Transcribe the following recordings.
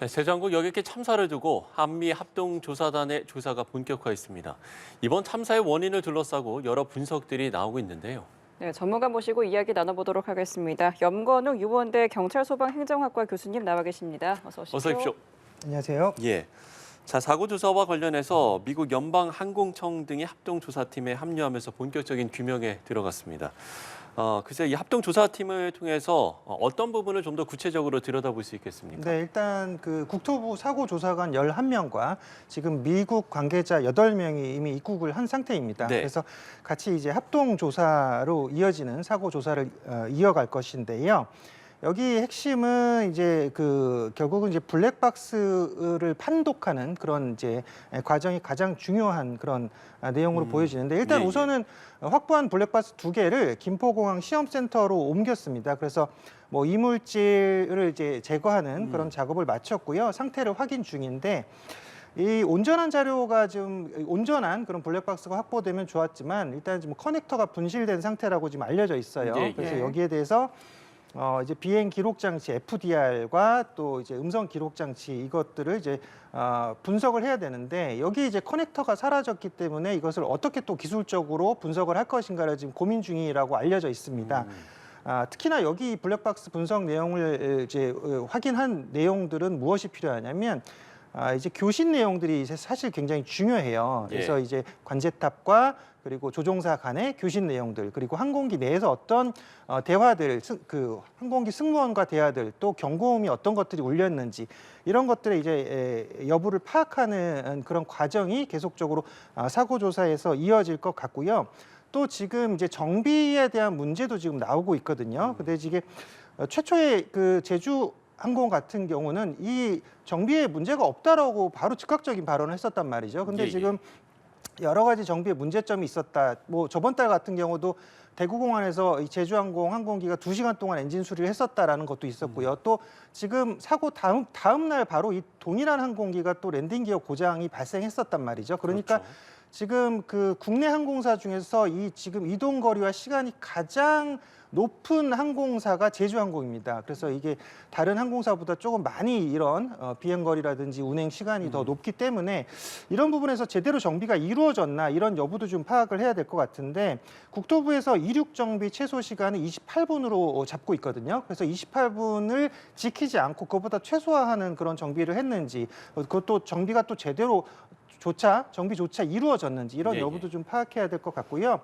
네, 대전국 여객기 참사를 두고 한미 합동조사단의 조사가 본격화했습니다. 이번 참사의 원인을 둘러싸고 여러 분석들이 나오고 있는데요. 네, 전문가 모시고 이야기 나눠보도록 하겠습니다. 염건욱 유원대 경찰소방행정학과 교수님 나와 계십니다. 어서 오십시오. 어서 오십시오. 안녕하세요. 예. 자, 사고 조사와 관련해서 미국 연방항공청 등이 합동조사팀에 합류하면서 본격적인 규명에 들어갔습니다. 글쎄 이 합동조사팀을 통해서 어떤 부분을 좀 더 구체적으로 들여다볼 수 있겠습니까? 네, 일단 그 국토부 사고조사관 11명과 지금 미국 관계자 8명이 이미 입국을 한 상태입니다. 네. 그래서 같이 이제 합동조사로 이어지는 사고조사를 이어갈 것인데요. 여기 핵심은 이제 결국은 이제 블랙박스를 판독하는 그런 이제 과정이 가장 중요한 그런 내용으로 보여지는데 일단 예, 예. 우선은 확보한 블랙박스 2개를 김포공항 시험센터로 옮겼습니다. 그래서 뭐 이물질을 이제 제거하는 그런 작업을 마쳤고요. 상태를 확인 중인데 이 온전한 자료가 좀 온전한 그런 블랙박스가 확보되면 좋았지만 일단 지금 커넥터가 분실된 상태라고 지금 알려져 있어요. 예, 예. 그래서 여기에 대해서 이제 비행 기록 장치 FDR과 또 이제 음성 기록 장치 이것들을 이제 분석을 해야 되는데 여기 이제 커넥터가 사라졌기 때문에 이것을 어떻게 또 기술적으로 분석을 할 것인가를 지금 고민 중이라고 알려져 있습니다. 특히나 여기 블랙박스 분석 내용을 이제 확인한 내용들은 무엇이 필요하냐면 이제 교신 내용들이 사실 굉장히 중요해요. 그래서 예. 이제 관제탑과 그리고 조종사 간의 교신 내용들, 그리고 항공기 내에서 어떤 대화들, 항공기 승무원과 대화들, 또 경고음이 어떤 것들이 울렸는지 이런 것들의 이제 여부를 파악하는 그런 과정이 계속적으로 사고 조사에서 이어질 것 같고요. 또 지금 이제 정비에 대한 문제도 지금 나오고 있거든요. 근데 이게 최초의 그 제주 항공 같은 경우는 이 정비에 문제가 없다라고 바로 즉각적인 발언을 했었단 말이죠. 근데 예, 예. 지금 여러 가지 정비에 문제점이 있었다. 뭐 저번 달 같은 경우도 대구공항에서 이 제주항공 항공기가 2시간 동안 엔진 수리를 했었다라는 것도 있었고요. 또 지금 사고 다음 날 바로 이 동일한 항공기가 또 랜딩 기어 고장이 발생했었단 말이죠. 그러니까 그렇죠. 지금 그 국내 항공사 중에서 이 지금 이동 거리와 시간이 가장 높은 항공사가 제주항공입니다. 그래서 이게 다른 항공사보다 조금 많이 이런 비행 거리라든지 운행 시간이 더 높기 때문에 이런 부분에서 제대로 정비가 이루어졌나 이런 여부도 좀 파악을 해야 될 것 같은데 국토부에서 이륙 정비 최소 시간은 28분으로 잡고 있거든요. 그래서 28분을 지키지 않고 그것보다 최소화하는 그런 정비를 했는지 그것도 정비가 또 제대로 정비조차 이루어졌는지 이런 예, 여부도 예. 좀 파악해야 될 것 같고요.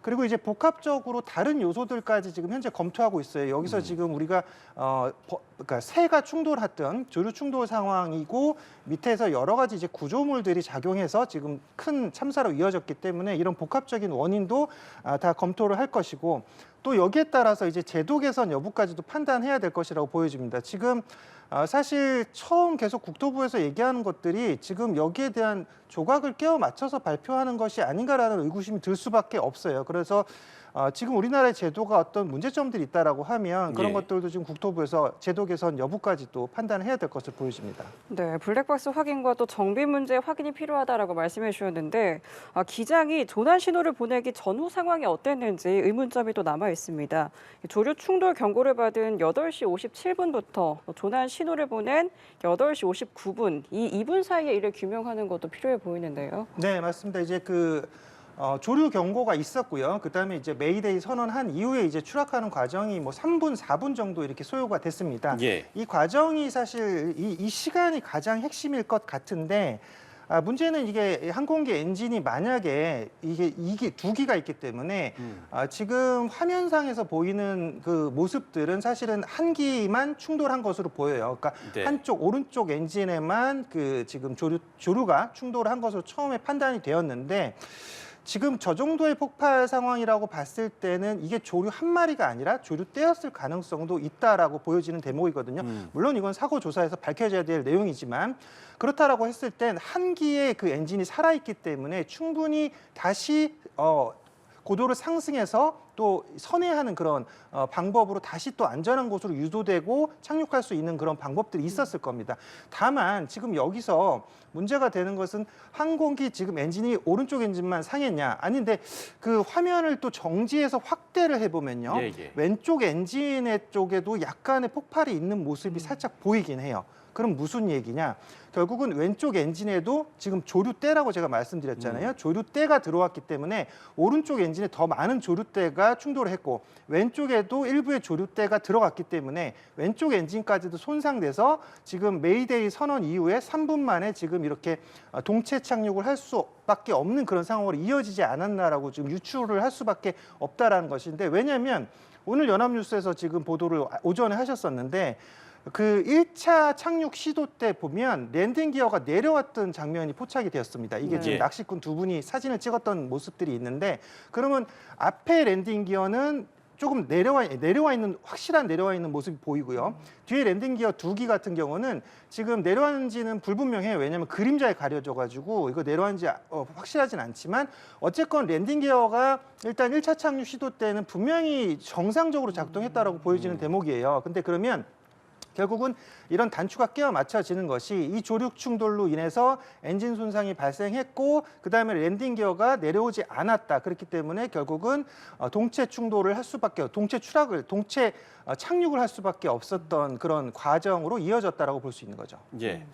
그리고 이제 복합적으로 다른 요소들까지 지금 현재 검토하고 있어요. 여기서 지금 우리가 그러니까 새가 충돌했던 조류 충돌 상황이고 밑에서 여러 가지 이제 구조물들이 작용해서 지금 큰 참사로 이어졌기 때문에 이런 복합적인 원인도 다 검토를 할 것이고 또 여기에 따라서 이제 제도 개선 여부까지도 판단해야 될 것이라고 보여집니다. 지금 사실 처음 계속 국토부에서 얘기하는 것들이 지금 여기에 대한 조각을 끼워 맞춰서 발표하는 것이 아닌가라는 의구심이 들 수밖에 없어요. 그래서 지금 우리나라의 제도가 어떤 문제점들이 있다라고 하면 그런 예. 것들도 지금 국토부에서 제도 개선 여부까지 또 판단을 해야 될 것으로 보여집니다. 네, 블랙박스 확인과 또 정비 문제 확인이 필요하다라고 말씀해 주셨는데 기장이 조난 신호를 보내기 전후 상황이 어땠는지 의문점이 또 남아 있습니다. 조류 충돌 경고를 받은 8시 57분부터 조난 신호를 보낸 8시 59분, 이 2분 사이에 이를 규명하는 것도 필요해 보이는데요. 네, 맞습니다. 이제 조류 경고가 있었고요. 그다음에 이제 메이데이 선언한 이후에 이제 추락하는 과정이 뭐 3분, 4분 정도 이렇게 소요가 됐습니다. 예. 이 과정이 사실 이 시간이 가장 핵심일 것 같은데 문제는 이게 항공기 엔진이 만약에 이게 2기가 있기 때문에 지금 화면상에서 보이는 그 모습들은 사실은 한 기만 충돌한 것으로 보여요. 그러니까 네. 한쪽 오른쪽 엔진에만 그 지금 조류가 충돌한 것으로 처음에 판단이 되었는데 지금 저 정도의 폭발 상황이라고 봤을 때는 이게 조류 한 마리가 아니라 조류 떼였을 가능성도 있다라고 보여지는 대목이거든요. 물론 이건 사고 조사에서 밝혀져야 될 내용이지만 그렇다라고 했을 땐 한 기의 그 엔진이 살아있기 때문에 충분히 다시 고도를 상승해서 또 선회하는 그런 방법으로 다시 또 안전한 곳으로 유도되고 착륙할 수 있는 그런 방법들이 있었을 겁니다. 다만 지금 여기서 문제가 되는 것은 항공기 지금 엔진이 오른쪽 엔진만 상했냐? 아닌데 그 화면을 또 정지해서 확대를 해보면요. 예, 예. 왼쪽 엔진의 쪽에도 약간의 폭발이 있는 모습이 살짝 보이긴 해요. 그럼 무슨 얘기냐? 결국은 왼쪽 엔진에도 지금 조류대라고 제가 말씀드렸잖아요. 조류대가 들어왔기 때문에 오른쪽 엔진에 더 많은 조류대가 충돌을 했고 왼쪽에도 일부의 조류대가 들어갔기 때문에 왼쪽 엔진까지도 손상돼서 지금 메이데이 선언 이후에 3분 만에 지금 이렇게 동체 착륙을 할 수밖에 없는 그런 상황으로 이어지지 않았나라고 지금 유추를 할 수밖에 없다라는 것인데, 왜냐하면 오늘 연합뉴스에서 지금 보도를 오전에 하셨었는데 그 1차 착륙 시도 때 보면 랜딩 기어가 내려왔던 장면이 포착이 되었습니다. 이게 지금 예. 낚시꾼 두 분이 사진을 찍었던 모습들이 있는데, 그러면 앞에 랜딩 기어는 조금 내려와 있는, 확실한 내려와 있는 모습이 보이고요. 뒤에 랜딩 기어 2기 같은 경우는 지금 내려왔는지는 불분명해요. 왜냐하면 그림자에 가려져가지고 이거 내려왔는지 확실하진 않지만 어쨌건 랜딩 기어가 일단 1차 착륙 시도 때는 분명히 정상적으로 작동했다라고 보여지는 대목이에요. 근데 그러면 결국은 이런 단추가 끼워 맞춰지는 것이 이 조류 충돌로 인해서 엔진 손상이 발생했고 그다음에 랜딩 기어가 내려오지 않았다. 그렇기 때문에 결국은 동체 충돌을 할 수밖에, 동체 착륙을 할 수밖에 없었던 그런 과정으로 이어졌다라고 볼 수 있는 거죠. 예.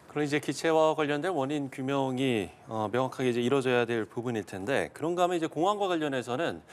그럼 이제 기체와 관련된 원인 규명이 명확하게 이제 이루어져야 될 부분일 텐데, 그런가 하면 이제 공항과 관련해서는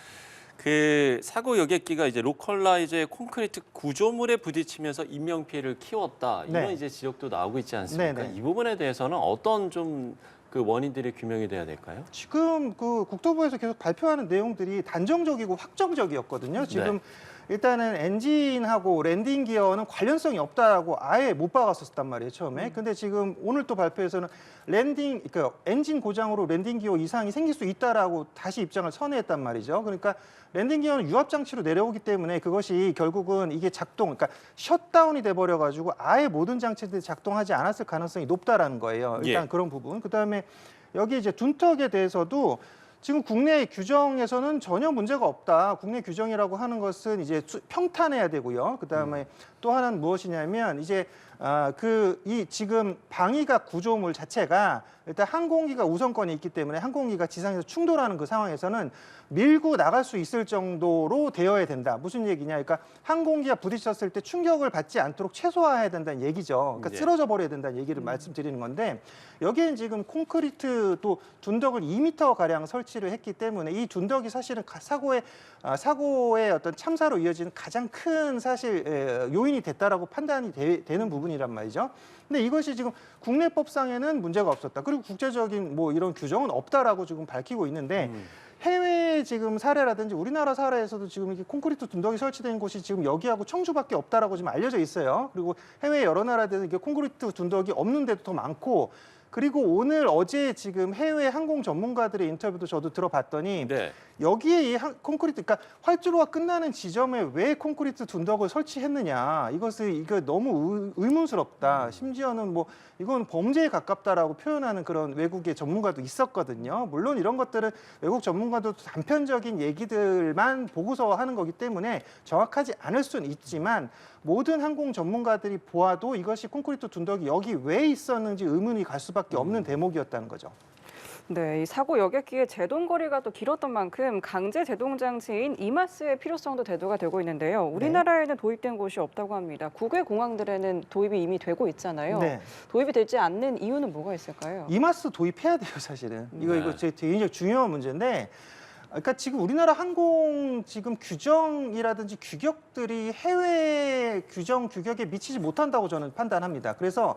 그 사고 여객기가 이제 로컬라이저의 콘크리트 구조물에 부딪히면서 인명 피해를 키웠다, 이런 네. 이제 지적도 나오고 있지 않습니까? 네네. 이 부분에 대해서는 어떤 좀 그 원인들이 규명이 돼야 될까요? 지금 그 국토부에서 계속 발표하는 내용들이 단정적이고 확정적이었거든요. 지금 일단은 엔진하고 랜딩 기어는 관련성이 없다라고 아예 못 박았었단 말이에요, 처음에. 근데 지금 오늘 또 발표에서는 그러니까 엔진 고장으로 랜딩 기어 이상이 생길 수 있다라고 다시 입장을 선회했단 말이죠. 그러니까 랜딩 기어는 유압 장치로 내려오기 때문에 그것이 결국은 이게 그러니까 셧다운이 돼 버려 가지고 아예 모든 장치들이 작동하지 않았을 가능성이 높다라는 거예요. 일단 예. 그런 부분. 그다음에 여기 이제 둔턱에 대해서도 지금 국내 규정에서는 전혀 문제가 없다. 국내 규정이라고 하는 것은 이제 평탄해야 되고요. 그다음에 또 하나는 무엇이냐면 이제 이 지금 방위각 구조물 자체가 일단 항공기가 우선권이 있기 때문에 항공기가 지상에서 충돌하는 그 상황에서는 밀고 나갈 수 있을 정도로 되어야 된다. 무슨 얘기냐? 그러니까 항공기가 부딪혔을 때 충격을 받지 않도록 최소화해야 된다는 얘기죠. 그러니까 네. 쓰러져 버려야 된다는 얘기를 말씀드리는 건데, 여기엔 지금 콘크리트 또 둔덕을 2m 가량 설치를 했기 때문에 이 둔덕이 사실은 사고의 어떤 참사로 이어지는 가장 큰 사실 요인이 됐다라고 판단이 되는 부분이란 말이죠. 근데 이것이 지금 국내법상에는 문제가 없었다. 그리고 국제적인 뭐 이런 규정은 없다라고 지금 밝히고 있는데, 해외 지금 사례라든지 우리나라 사례에서도 지금 이렇게 콘크리트 둔덕이 설치된 곳이 지금 여기하고 청주밖에 없다라고 지금 알려져 있어요. 그리고 해외 여러 나라들은 이게 콘크리트 둔덕이 없는 데도 더 많고, 그리고 오늘 어제 지금 해외 항공 전문가들의 인터뷰도 저도 들어봤더니 네. 여기에 이 콘크리트, 그러니까 활주로가 끝나는 지점에 왜 콘크리트 둔덕을 설치했느냐, 이거 너무 의문스럽다. 심지어는 뭐 이건 범죄에 가깝다라고 표현하는 그런 외국의 전문가도 있었거든요. 물론 이런 것들은 외국 전문가도 단편적인 얘기들만 보고서 하는 거기 때문에 정확하지 않을 수는 있지만, 모든 항공 전문가들이 보아도 이것이 콘크리트 둔덕이 여기 왜 있었는지 의문이 갈 수밖에 없는 대목이었다는 거죠. 네, 이 사고 여객기의 제동 거리가 또 길었던 만큼 강제 제동 장치인 이마스의 필요성도 대두가 되고 있는데요. 우리나라에는 도입된 곳이 없다고 합니다. 국외 공항들에는 도입이 이미 되고 있잖아요. 네. 도입이 되지 않는 이유는 뭐가 있을까요? 이마스 도입해야 돼요, 사실은. 이거 네. 제 굉장히 중요한 문제인데, 그러니까 지금 우리나라 항공 지금 규정이라든지 규격들이 해외 규격에 미치지 못한다고 저는 판단합니다. 그래서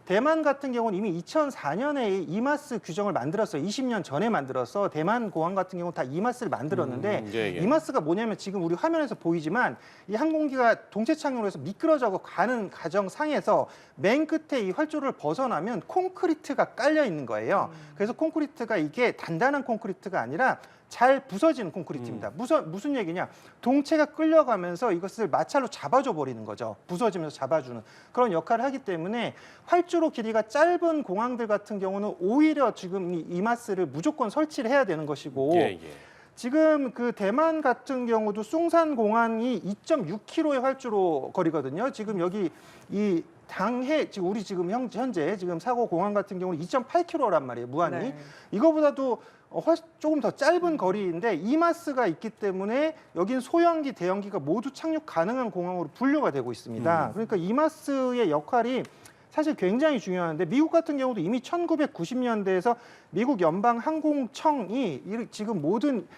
대만 같은 경우는 이미 2004년에 이마스 규정을 만들었어요. 20년 전에 만들어서 대만 공항 같은 경우 다 이마스를 만들었는데, 예. 이마스가 뭐냐면 지금 우리 화면에서 보이지만 이 항공기가 동체 착륙을 해서 미끄러져 가는 과정상에서 맨 끝에 이 활주로를 벗어나면 콘크리트가 깔려 있는 거예요. 그래서 콘크리트가 이게 단단한 콘크리트가 아니라 잘 부서지는 콘크리트입니다. 무슨 얘기냐? 동체가 끌려가면서 이것을 마찰로 잡아줘 버리는 거죠. 부서지면서 잡아주는 그런 역할을 하기 때문에 활주로 길이가 짧은 공항들 같은 경우는 오히려 지금 이 이마스를 무조건 설치를 해야 되는 것이고, 예. 지금 그 대만 같은 경우도 숭산 공항이 2.6km의 활주로 거리거든요. 지금 여기 이 지금 우리 지금 현재 지금 사고 공항 같은 경우는 2.8km란 말이에요, 무한이. 네. 이거보다도 조금 더 짧은 거리인데 이마스가 있기 때문에 여긴 소형기, 대형기가 모두 착륙 가능한 공항으로 분류가 되고 있습니다. 그러니까 이마스의 역할이 사실 굉장히 중요한데 미국 같은 경우도 이미 1990년대에서 미국 연방항공청이 지금 모든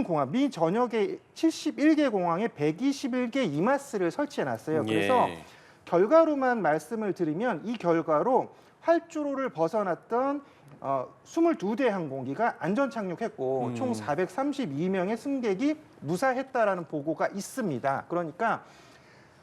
공항, 미 전역의 71개 공항에 121개 이마스를 설치해놨어요. 그래서 예. 결과로만 말씀을 드리면 이 결과로 활주로를 벗어났던 22대 항공기가 안전 착륙했고 총 432명의 승객이 무사했다라는 보고가 있습니다. 그러니까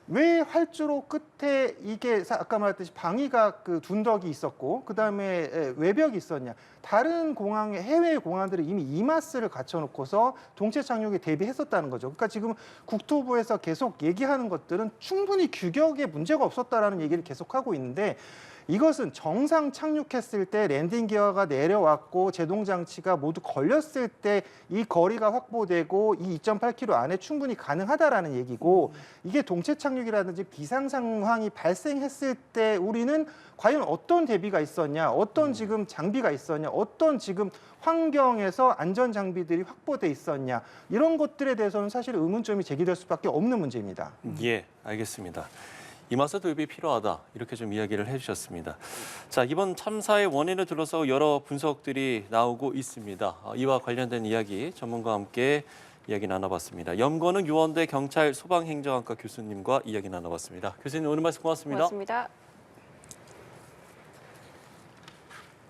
왜 활주로 끝에 이게 아까 말했듯이 방위가 둔덕이 있었고 그다음에 외벽이 있었냐? 다른 공항의 해외 공항들이 이미 이마스를 갖춰놓고서 동체 착륙에 대비했었다는 거죠. 그러니까 지금 국토부에서 계속 얘기하는 것들은 충분히 규격에 문제가 없었다라는 얘기를 계속하고 있는데 이것은 정상 착륙했을 때 랜딩 기어가 내려왔고 제동 장치가 모두 걸렸을 때 이 거리가 확보되고 이 2.8km 안에 충분히 가능하다라는 얘기고 이게 동체 착륙이라든지 비상 상황이 발생했을 때 우리는 과연 어떤 대비가 있었냐, 어떤 지금 장비가 있었냐, 어떤 지금 환경에서 안전 장비들이 확보돼 있었냐 이런 것들에 대해서는 사실 의문점이 제기될 수밖에 없는 문제입니다. 예, 알겠습니다. 이마스 도입이 필요하다 이렇게 좀 이야기를 해주셨습니다. 자, 이번 참사의 원인을 둘러싸고 여러 분석들이 나오고 있습니다. 이와 관련된 이야기 전문가와 함께 이야기 나눠봤습니다. 염건웅 유원대 경찰 소방행정학과 교수님과 이야기 나눠봤습니다. 교수님 오늘 말씀 고맙습니다. 고맙습니다.